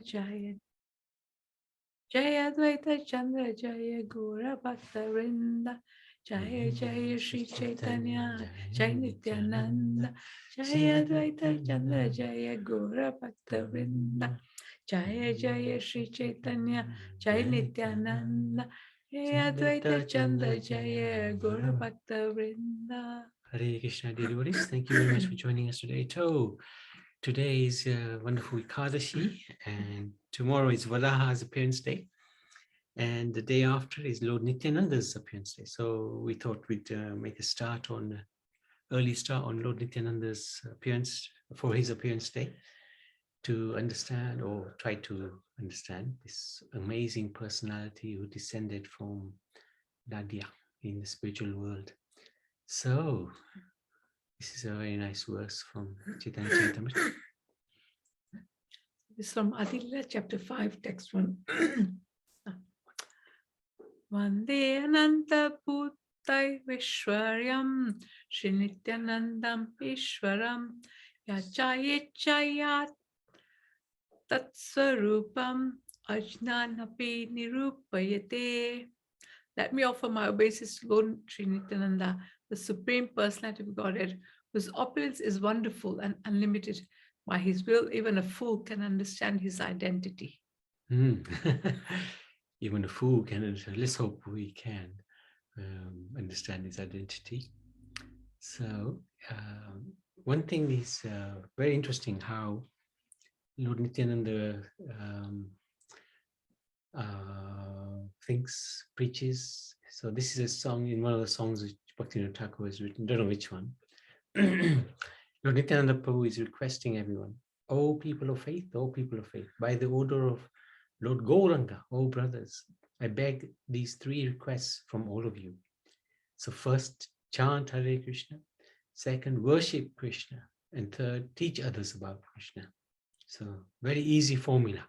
Jaya Jaya Advaita Chandra Jaya Gora Bhakta Vrinda Jaya Jaya Shri Chaitanya Jaya Nityananda Jaya Advaita Chandra Jaya Gora Bhakta Vrinda Jaya Jaya Shri Chaitanya Jaya Nityananda Jaya Advaita Chandra Jaya Gora Bhakta Vrinda. Hare Krishna, dear devotees. Thank you very much for joining us today. Today is a wonderful Ekadashi, and tomorrow is Varaha's appearance day, and the day after is Lord Nityananda's appearance day. So we thought we'd make a early start on Lord Nityananda's appearance for his appearance day, to understand or try to understand this amazing personality who descended from Nadia in the spiritual world. So this is a very nice verse from Chaitanya Charitamrita. This is from Adilila chapter 5, text 1. Vande Ananta Bhutai Vishwaryam Shri Nityanandam Ishwaram Yachayachayat Tatsvarupam Ajnanapi Nirupayate. Let me offer my obeisance to Lord Sri Nityananda, the Supreme Personality of Godhead, whose opulence is wonderful and unlimited. By his will, even a fool can understand his identity. Even a fool can understand. Let's hope we can understand his identity. So one thing is very interesting, how Lord Nityananda thinks, preaches. So this is a song in one of the songs which Bhaktivinoda Thakur has written, don't know which one. Lord Nityananda Prabhu is requesting everyone, O people of faith, by the order of Lord Gauranga, O brothers, I beg these three requests from all of you. So first, chant Hare Krishna. Second, worship Krishna. And third, teach others about Krishna. So very easy formula.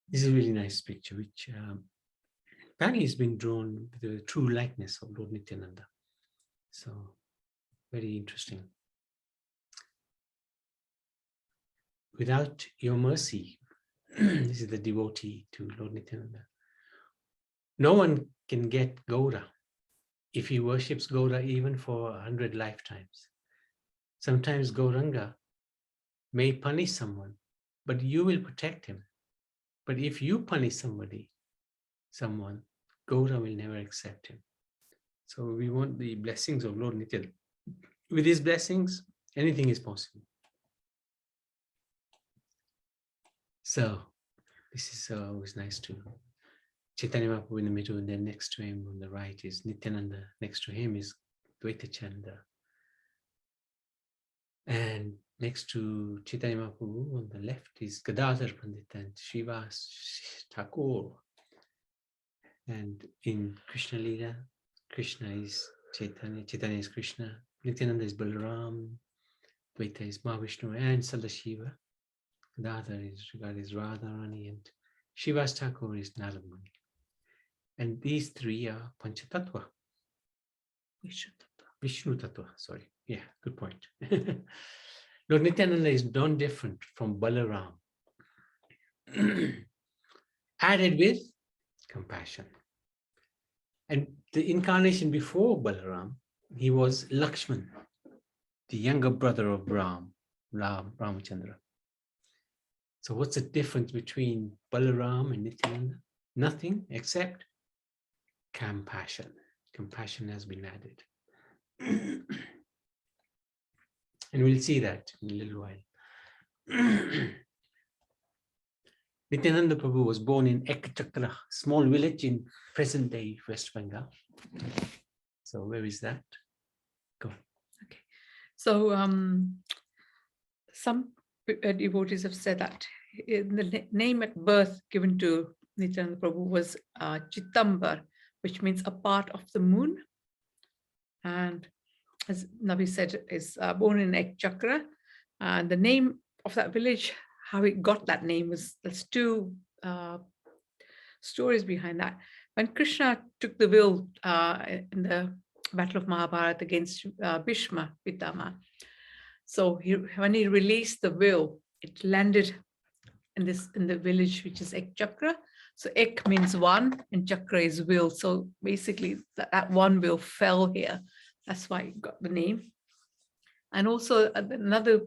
This is a really nice picture, which apparently has been drawn with the true likeness of Lord Nityananda. So very interesting. Without your mercy, this is the devotee to Lord Nityananda, no one can get Gaura if he worships Gaura even for 100 lifetimes. Sometimes Gauranga may punish someone, but you will protect him. But if you punish someone, Gaura will never accept him. So we want the blessings of Lord Nityananda. With his blessings, anything is possible. So this is always nice to Chaitanya Mahaprabhu in the middle, and then next to him on the right is Nityananda. Next to him is Dvaita Chanda. And next to Chaitanya Mahaprabhu on the left is Gadadhar Pandit and Srivas Thakur. And in Krishna Lila, Krishna is Chaitanya, Chaitanya is Krishna, Nityananda is Balaram, Dvaita is Mahavishnu and Sadashiva. Gadadhar is regarded as Radharani, and Srivas Thakur is Nalamani. And these three are Panchatattva. Vishnu Tattva, sorry. Yeah, good point. Lord Nityananda is non different from Balaram. Added with compassion. And the incarnation before Balaram, he was Lakshman, the younger brother of Ramachandra. So what's the difference between Balaram and Nityananda? Nothing except compassion. Compassion has been added. And we'll see that in a little while. Nityananda Prabhu was born in Ekchakra, small village in present-day West Bengal. So where is that? Go. Okay. So some devotees have said that the name at birth given to Nityananda Prabhu was Chitambar, which means a part of the moon. And as Nabi said, is born in Ekchakra. And the name of that village, how he got that name, there's two stories behind that. When Krishna took the will in the Battle of Mahabharata against Bhishma Pitama, so when he released the will it landed in the village, which is Ek Chakra. So Ek means one and Chakra is wheel. So basically that one wheel fell here. That's why it got the name. And also another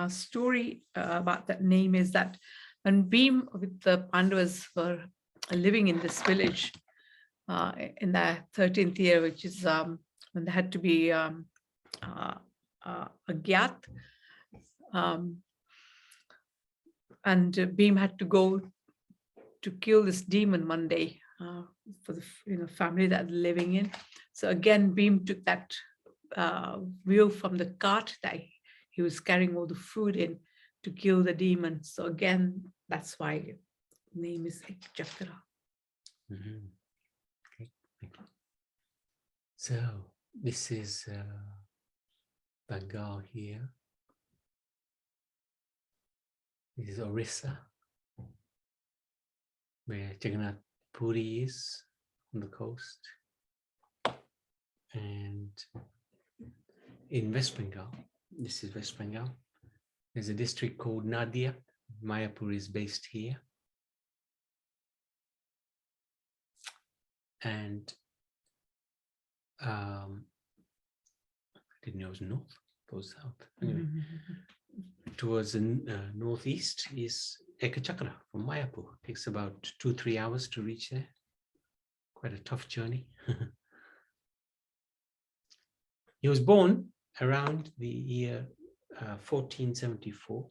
story about that name is that when Bhim with the Pandavas were living in this village in their 13th year, which is when they had to be a Gyat, and Bhim had to go to kill this demon one day for the family that they're living in. So again, Bhim took that wheel from the cart that he was carrying all the food in to kill the demon. So again, that's why the name is Chakra. Mm-hmm. Okay, thank you. So this is Bengal here. This is Orissa, where Jagannath Puri is on the coast. And in West Bengal, this is West Bengal, there's a district called Nadia. Mayapur is based here. And I didn't know it was north, goes south. Anyway, towards the northeast is Ekachakra from Mayapur. It takes about 2-3 hours to reach there. Quite a tough journey. He was born around the year 1474,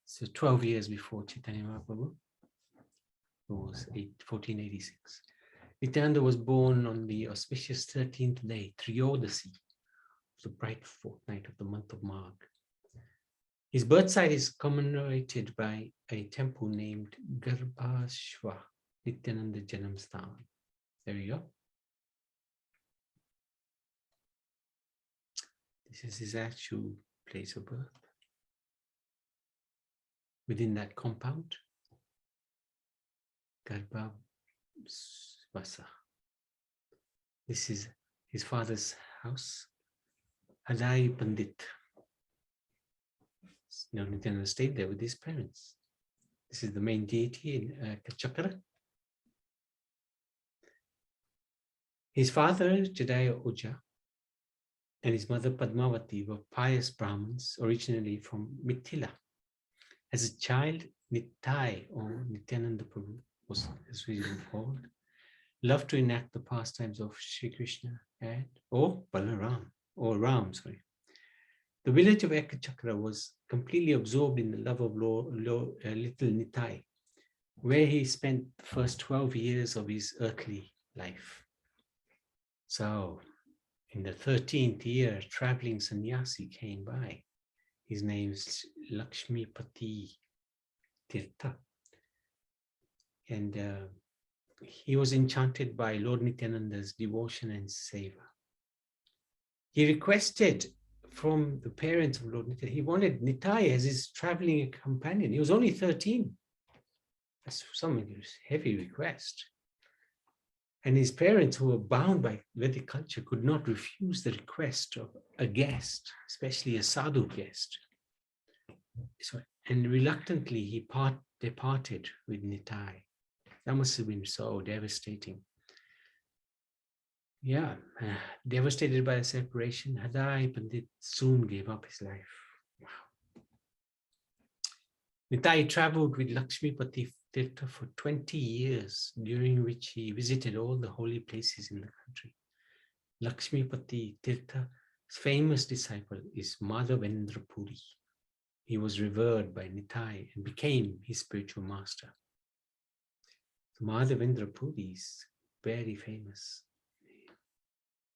so 12 years before Chaitanya Mahaprabhu, who was 1486. Nityananda was born on the auspicious 13th day, Triyodasi, the bright fortnight of the month of Magh. His birthsite is commemorated by a temple named Garbhashva Nityananda Janamsthan. There you go. This is his actual place of birth. Within that compound, Garbhavasa. This is his father's house, Hadai Pandit. Nityananda stayed there with his parents. This is the main deity in Kachakra. His father, Jadaya Oja, and his mother Padmavati were pious Brahmins originally from Mithila. As a child, Nitai, or Nityananda Prabhu, was as we were called, loved to enact the pastimes of Sri Krishna or Balaram, or Ram, sorry. The village of Ekachakra was completely absorbed in the love of little Nitai, where he spent the first 12 years of his earthly life. So, in the 13th year, a traveling sannyasi came by. His name is Lakshmipati Tirtha. And he was enchanted by Lord Nityananda's devotion and seva. He requested from the parents of Lord Nityananda, he wanted Nitai as his traveling companion. He was only 13. That's some heavy request. And his parents, who were bound by Vedic culture, could not refuse the request of a guest, especially a sadhu guest. So, and reluctantly, he departed with Nitai. That must have been so devastating. Yeah, devastated by the separation, Hadai Pandit soon gave up his life. Wow. Nitai traveled with Lakshmipati Tirtha for 20 years, during which he visited all the holy places in the country. Lakshmipati Tirtha's famous disciple is Madhavendra Puri. He was revered by Nitai and became his spiritual master. Madhavendra Puri is very famous.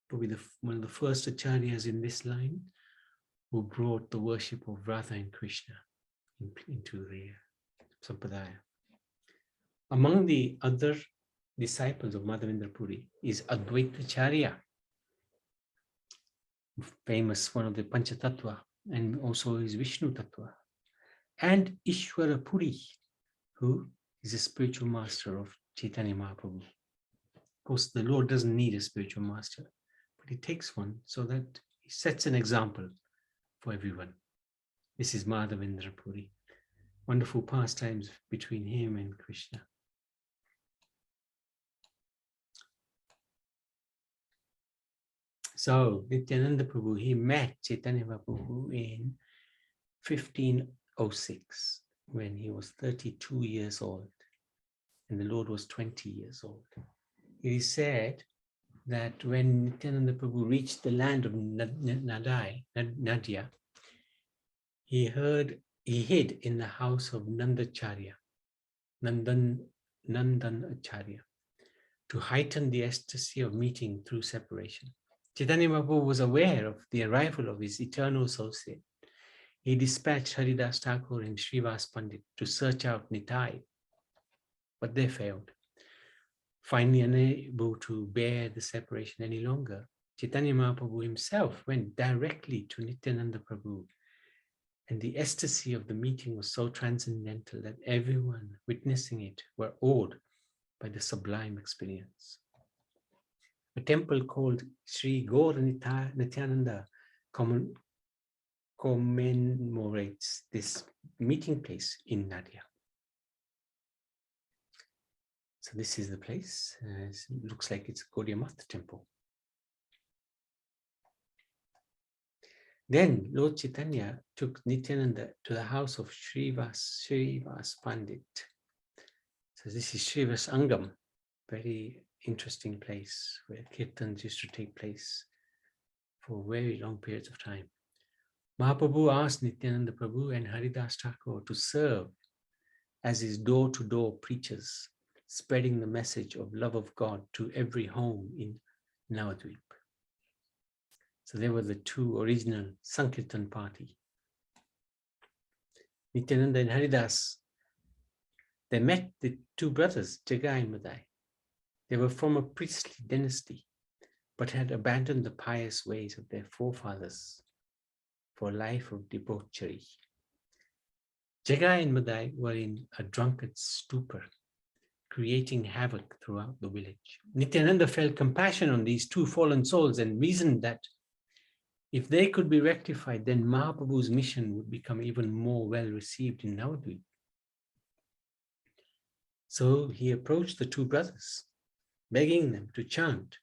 Probably one of the first acharyas in this line who brought the worship of Radha and Krishna into the Sampradaya. Among the other disciples of Madhavendra Puri is Advaita Acharya, famous one of the Panchatattva, and also his Vishnu Tattva, and Ishwara Puri, who is a spiritual master of Chaitanya Mahaprabhu. Of course, the Lord doesn't need a spiritual master, but he takes one so that he sets an example for everyone. This is Madhavendra Puri. wonderful pastimes between him and Krishna. So Nityananda Prabhu, he met Chaitanya Mahaprabhu in 1506 when he was 32 years old and the Lord was 20 years old. It is said that when Nityananda Prabhu reached the land of Nadia, he hid in the house of Nandan Acharya, to heighten the ecstasy of meeting through separation. Chaitanya Mahaprabhu was aware of the arrival of his eternal associate. He dispatched Haridas Thakur and Srivas Pandit to search out Nitai, but they failed. Finally, unable to bear the separation any longer, Chaitanya Mahaprabhu himself went directly to Nityananda Prabhu, and the ecstasy of the meeting was so transcendental that everyone witnessing it were awed by the sublime experience. A temple called Sri Gaur Nityananda commemorates this meeting place in Nadia. So this is the place. It looks like it's Gaudiya Math temple. Then Lord Chaitanya took Nityananda to the house of Srivas Pandit. So this is Srivas Angam, very interesting place where kirtans used to take place for very long periods of time. Mahaprabhu asked Nityananda Prabhu and Haridas Thakur to serve as his door-to-door preachers, spreading the message of love of God to every home in Navadvip. So they were the two original Sankirtan party. Nityananda and Haridas, they met the two brothers, Jagai and Madai. They were from a priestly dynasty, but had abandoned the pious ways of their forefathers for a life of debauchery. Jagai and Madai were in a drunkard stupor, creating havoc throughout the village. Nityananda felt compassion on these two fallen souls and reasoned that if they could be rectified, then Mahaprabhu's mission would become even more well received in Navadvip. So he approached the two brothers, begging them to chant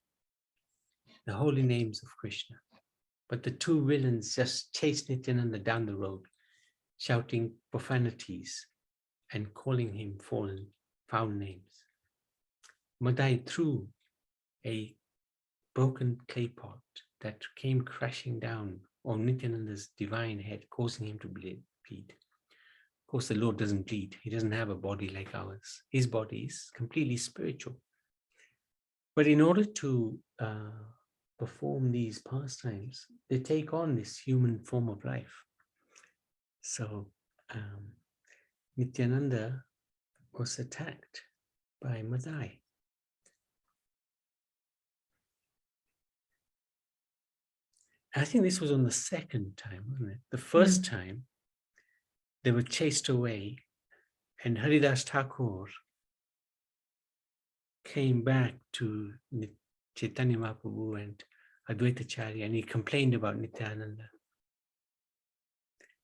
the holy names of Krishna. But the two villains just chased Nityananda down the road, shouting profanities and calling him foul names. Madai threw a broken clay pot that came crashing down on Nityananda's divine head, causing him to bleed. Of course, the Lord doesn't bleed. He doesn't have a body like ours. His body is completely spiritual. But in order to perform these pastimes, they take on this human form of life. So Nityananda was attacked by Madai. I think this was on the second time, wasn't it? The first time, they were chased away, and Haridas Thakur came back to Chaitanya Mahaprabhu and Advaita Acharya, and he complained about Nityananda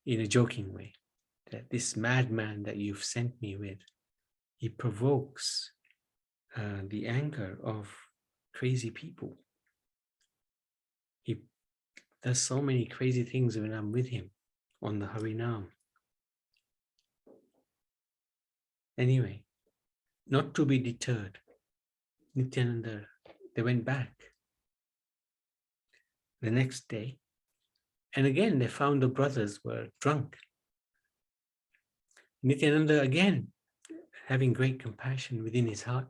in a joking way, that this madman that you've sent me with, he provokes the anger of crazy people. He does so many crazy things when I'm with him on the Harinam. Anyway, not to be deterred, Nityananda, they went back the next day, and again they found the brothers were drunk. Nityananda, again, having great compassion within his heart,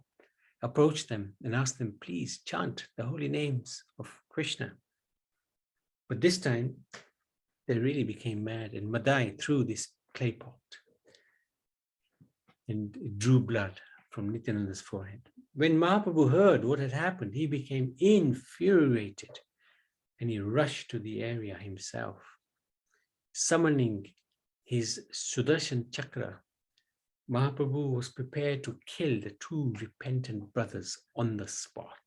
approached them and asked them, please chant the holy names of Krishna. But this time, they really became mad, and Madai threw this clay pot and drew blood from Nityananda's forehead. When Mahaprabhu heard what had happened, he became infuriated, and he rushed to the area himself. Summoning his Sudarshan Chakra, Mahaprabhu was prepared to kill the two repentant brothers on the spot.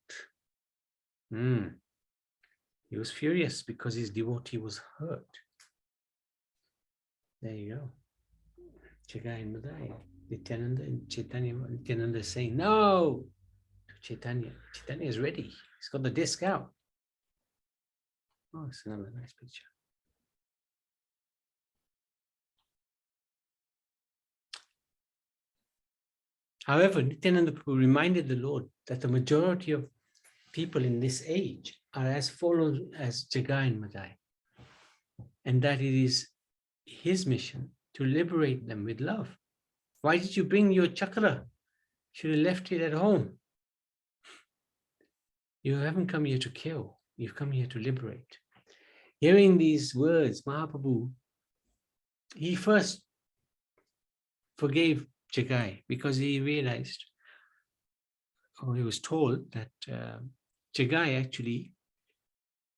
He was furious because his devotee was hurt. There you go. Jagai and Madai. Nityananda and Chaitanya. Nityananda is saying, no, to Chaitanya. Chaitanya is ready. He's got the disc out. Oh, it's another nice picture. However, Nityananda Prabhu reminded the Lord that the majority of people in this age are as fallen as Jagai and Madai, and that it is his mission to liberate them with love. Why did you bring your chakra? Should have left it at home. You haven't come here to kill. You've come here to liberate. Hearing these words, Mahaprabhu, he first forgave Jagai because he realized, or he was told that Jagai actually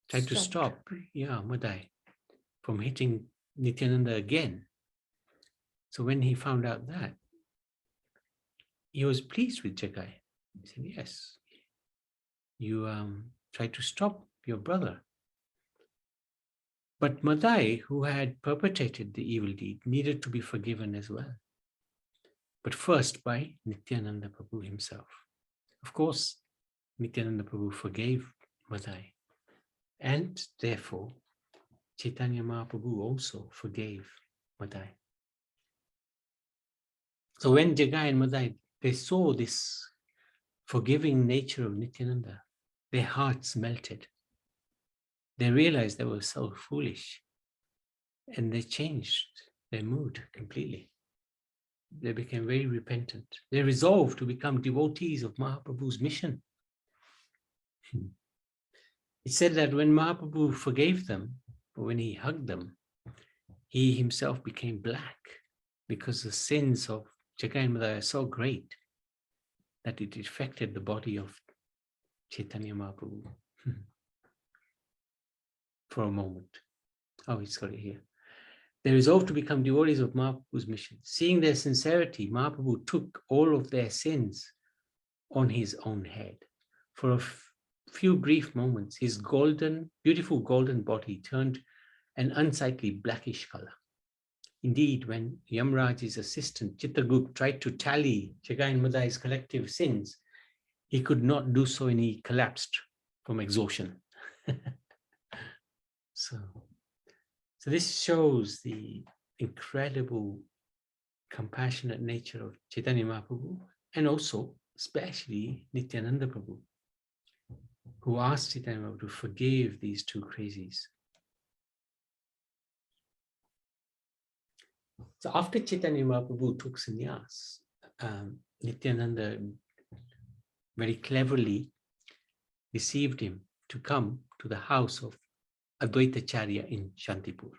tried to stop Madai from hitting Nityananda again. So when he found out that, he was pleased with Jagai. He said, yes, you tried to stop your brother. But Madai, who had perpetrated the evil deed, needed to be forgiven as well. But first by Nityananda Prabhu himself. Of course, Nityananda Prabhu forgave Madai. And therefore, Chaitanya Mahaprabhu also forgave Madai. So when Jagai and Madai, they saw this forgiving nature of Nityananda, their hearts melted. They realized they were so foolish, and they changed their mood completely. They became very repentant. They resolved to become devotees of Mahaprabhu's mission. It said that when Mahaprabhu forgave them, or when he hugged them, he himself became black because the sins of Jagai and Madai are so great that it affected the body of Chaitanya Mahaprabhu. For a moment. Oh, he's got it here. They resolved to become devotees of Mahaprabhu's mission. Seeing their sincerity, Mahaprabhu took all of their sins on his own head. For a few brief moments, his beautiful golden body turned an unsightly blackish color. Indeed, when Yamraj's assistant Chitragupt tried to tally Jagai and Madai's collective sins, he could not do so and he collapsed from exhaustion. So this shows the incredible compassionate nature of Chaitanya Mahaprabhu, and also especially Nityananda Prabhu, who asked Chaitanya Mahaprabhu to forgive these two crazies. So after Chaitanya Mahaprabhu took sannyas, Nityananda very cleverly received him to come to the house of Advaitacharya in Shantipur.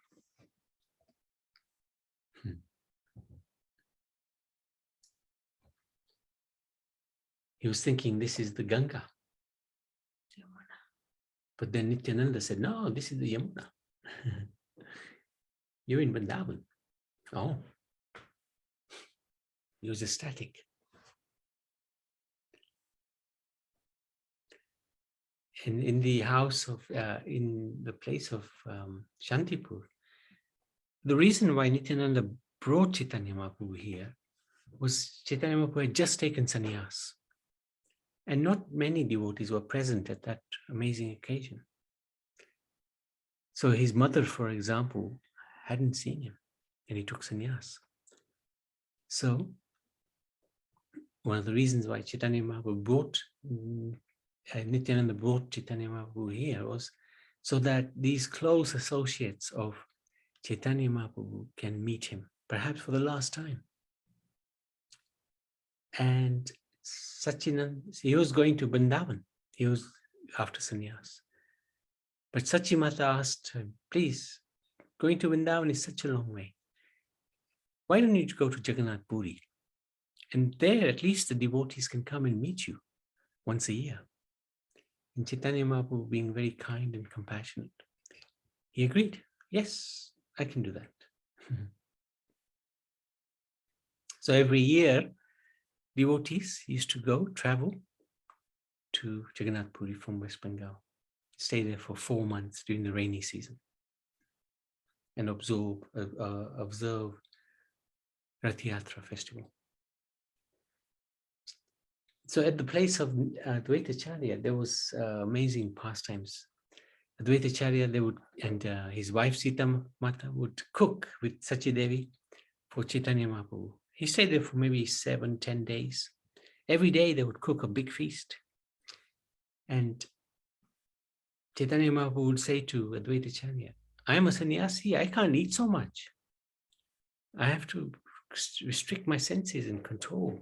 He was thinking this is the Ganga. But then Nityananda said, no, this is the Yamuna. You're in Vrindavan. Oh. He was ecstatic. And in the house of, in the place of Shantipur, the reason why Nityananda brought Chaitanya Mahaprabhu here was Chaitanya Mahaprabhu had just taken sannyas. And not many devotees were present at that amazing occasion. So his mother, for example, hadn't seen him and he took sannyas. So one of the reasons why Chaitanya Mahaprabhu brought, Nityananda brought Chaitanya Mahaprabhu here was so that these close associates of Chaitanya Mahaprabhu can meet him, perhaps for the last time. And Sachinand, he was going to Vrindavan. He was after sannyas. But Sachimata asked him, please, going to Vrindavan is such a long way. Why don't you go to Jagannath Puri? And there, at least the devotees can come and meet you once a year. And Chaitanya Mahaprabhu, being very kind and compassionate, he agreed. Yes, I can do that. So every year, devotees used to travel to Jagannath Puri from West Bengal, stay there for 4 months during the rainy season, and observe Rath Yatra festival. So at the place of Advaitacharya, there was amazing pastimes. Advaitacharya, they would, and his wife Sita Mata would cook with Sachidevi for Chaitanya Mahaprabhu. He stayed there for maybe 7-10 days. Every day they would cook a big feast. And Chaitanya Mahaprabhu would say to Advaitacharya, I am a sannyasi, I can't eat so much. I have to restrict my senses and control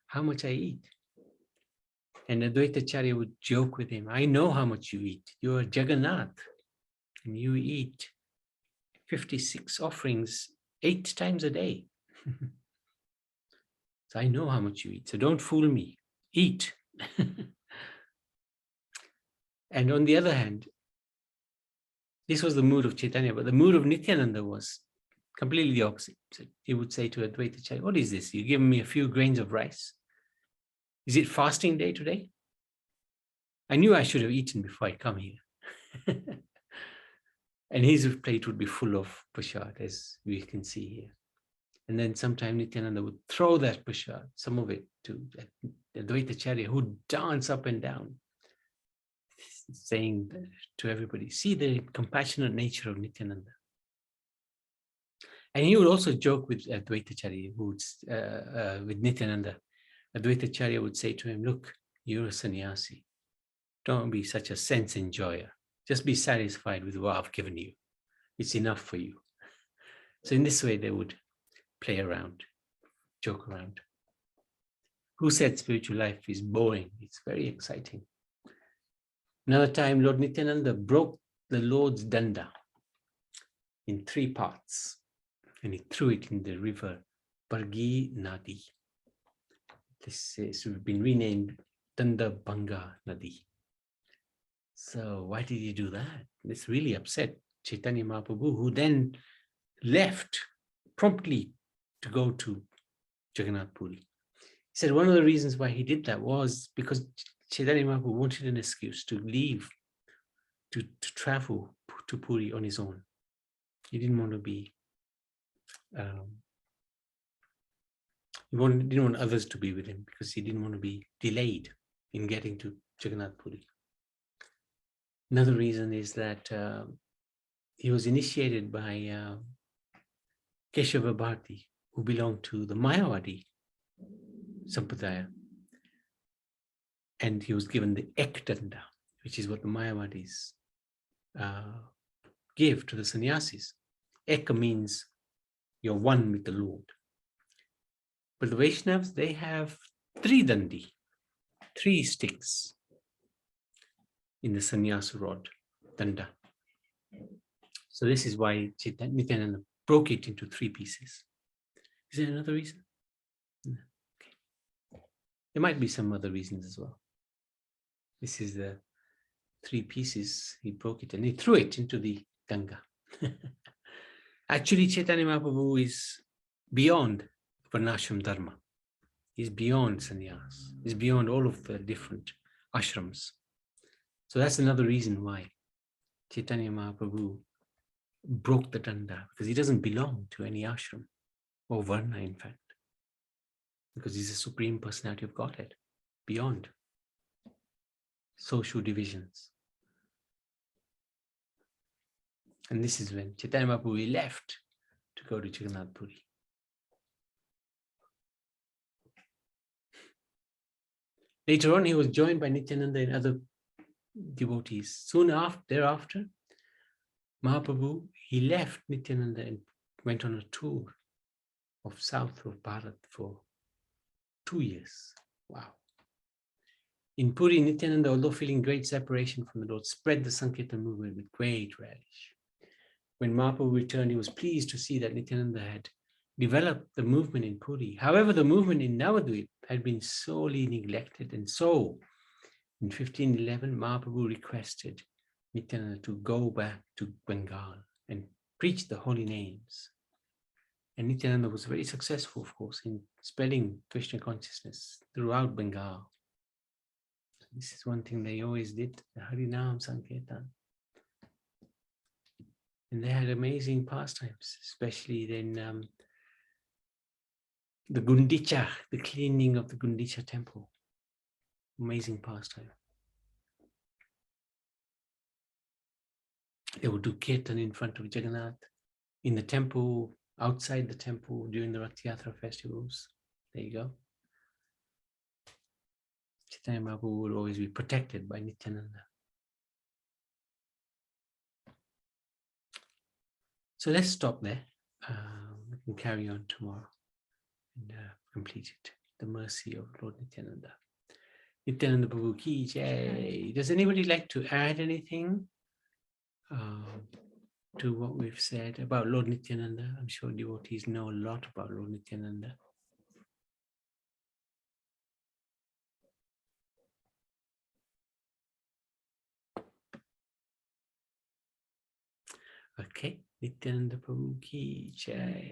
how much I eat. And Advaitacharya would joke with him, I know how much you eat. You are Jagannath, and you eat 56 offerings 8 times a day. So I know how much you eat. So don't fool me. Eat. And on the other hand, this was the mood of Chaitanya, but the mood of Nityananda was completely the opposite. So he would say to Advaitacharya, what is this? You're giving me a few grains of rice. Is it fasting day today? I knew I should have eaten before I come here. And his plate would be full of prasad, as we can see here. And then sometime Nityananda would throw that prasad, some of it, to Advaitacharya, who would dance up and down, saying to everybody, see the compassionate nature of Nityananda. And he would also joke with Advaitacharya, with Nityananda. Advaitacharya would say to him, look, you're a sannyasi. Don't be such a sense enjoyer. Just be satisfied with what I've given you. It's enough for you. So in this way, they would play around, joke around. Who said spiritual life is boring? It's very exciting. Another time, Lord Nityananda broke the Lord's danda in 3 parts, and he threw it in the river Bargi Nadi. This has been renamed Danda Banga Nadi. So why did he do that? This really upset Chaitanya Mahaprabhu, who then left promptly to go to Jagannath Puri. He said one of the reasons why he did that was because Chaitanya Mahaprabhu wanted an excuse to leave, to travel to Puri on his own. He didn't want to be, he didn't want others to be with him because he didn't want to be delayed in getting to Jagannath Puri. Another reason is that he was initiated by Keshava Bharati, who belonged to the Mayavadi Sampradaya. And he was given the Ek Danda, which is what the Mayavadis give to the sannyasis. Ek means you're one with the Lord. But the Vaishnavas, they have 3 dandi, 3 sticks in the sannyasa rod, danda. So this is why Nityananda broke it into 3 pieces. Is there another reason? No. Okay. There might be some other reasons as well. This is the 3 pieces. He broke it and he threw it into the Ganga. Actually, Chaitanya Mahaprabhu is beyond Varnashram Dharma. He's beyond sannyas. He's beyond all of the different ashrams. So that's another reason why Chaitanya Mahaprabhu broke the danda, because he doesn't belong to any ashram or varna, in fact, because he's the Supreme Personality of Godhead, beyond social divisions. And this is when Chaitanya Mahaprabhu left to go to Jagannath Puri. Later on, he was joined by Nityananda and other devotees. Soon thereafter, Mahaprabhu, he left Nityananda and went on a tour of south of Bharat for 2 years. Wow. In Puri, Nityananda, although feeling great separation from the Lord, spread the Sankirtan movement with great relish. When Mahaprabhu returned, he was pleased to see that Nityananda had developed the movement in Puri. However, the movement in Navadvip had been sorely neglected, and so in 1511, Mahaprabhu requested Nityananda to go back to Bengal and preach the holy names. And Nityananda was very successful, of course, in spreading Krishna consciousness throughout Bengal. This is one thing they always did, the Harinam Sankirtan. And they had amazing pastimes, especially then the Gundicha, the cleaning of the Gundicha temple. Amazing pastime. They would do kirtan in front of Jagannath, in the temple, outside the temple during the Rath Yatra festivals. There you go. Chaitanya Mahaprabhu will always be protected by Nityananda. So let's stop there. We can carry on tomorrow and complete it. The mercy of Lord Nityananda. Nityananda Prabhu ki jai. Does anybody like to add anything to what we've said about Lord Nityananda? I'm sure devotees know a lot about Lord Nityananda. Okay, Nityananda Prabhu ki jai.